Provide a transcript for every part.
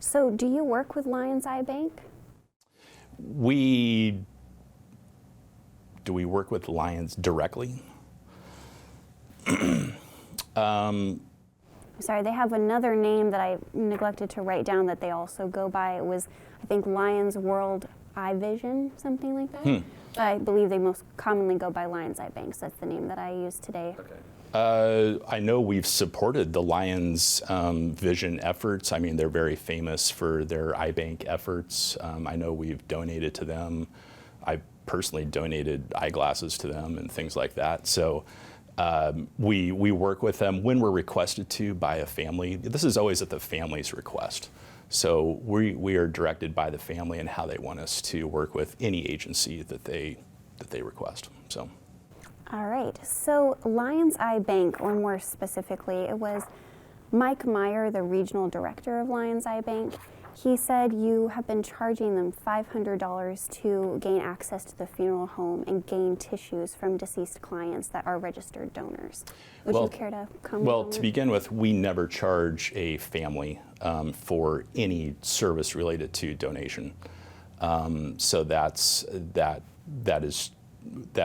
So do you work with Lions Eye Bank? Do we work with Lions directly? Sorry, they have another name that I neglected to write down that they also go by. It was, I think, Lions World Eye Vision, something like that. But I believe they most commonly go by Lions Eye Bank, so that's the name that I use today. Okay. I know we've supported the Lions Vision efforts. I mean, they're very famous for their eye bank efforts. I know we've donated to them. I personally donated eyeglasses to them and things like that. So we work with them when we're requested to by a family. This is always at the family's request. So we are directed by the family and how they want us to work with any agency that they request. So. All right. So Lions Eye Bank, or more specifically, it was Mike Meyer, the regional director of Lions Eye Bank. He said you have been charging them $500 to gain access to the funeral home and gain tissues from deceased clients that are registered donors. Would you care to comment? Well, to begin with, we never charge a family for any service related to donation. So that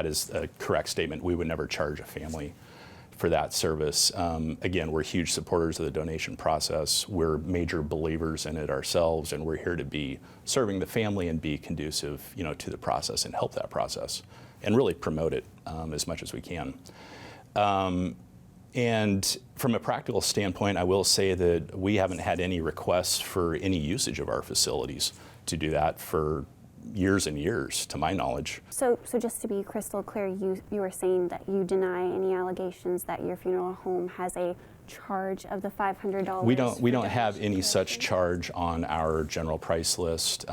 is a correct statement. We would never charge a family for that service. Again, we're huge supporters of the donation process. We're major believers in it ourselves, and we're here to be serving the family and be conducive, to the process and help that process and really promote it as much as we can. And from a practical standpoint, I will say that we haven't had any requests for any usage of our facilities to do that for years and years, to my knowledge. So just to be crystal clear, you were saying that you deny any allegations that your funeral home has a charge of the $500? We don't have any such charge on our general price list.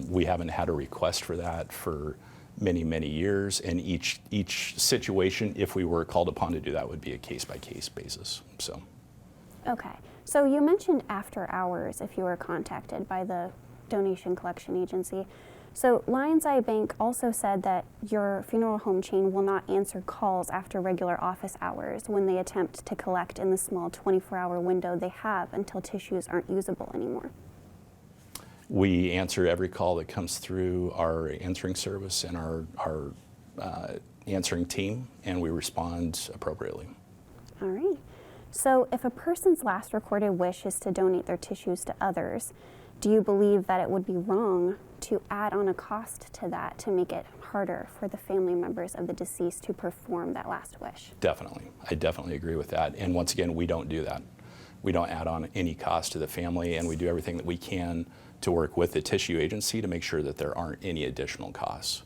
We haven't had a request for that for many years, and each situation, if we were called upon to do that, would be a case-by-case basis. So. Okay. So you mentioned after hours if you were contacted by the donation collection agency. So Lions Eye Bank also said that your funeral home chain will not answer calls after regular office hours when they attempt to collect in the small 24-hour window they have until tissues aren't usable anymore. We answer every call that comes through our answering service and our answering team, and we respond appropriately. All right. So if a person's last recorded wish is to donate their tissues to others, do you believe that it would be wrong to add on a cost to that to make it harder for the family members of the deceased to perform that last wish? Definitely. I definitely agree with that. And once again, we don't do that. We don't add on any cost to the family, and we do everything that we can to work with the tissue agency to make sure that there aren't any additional costs.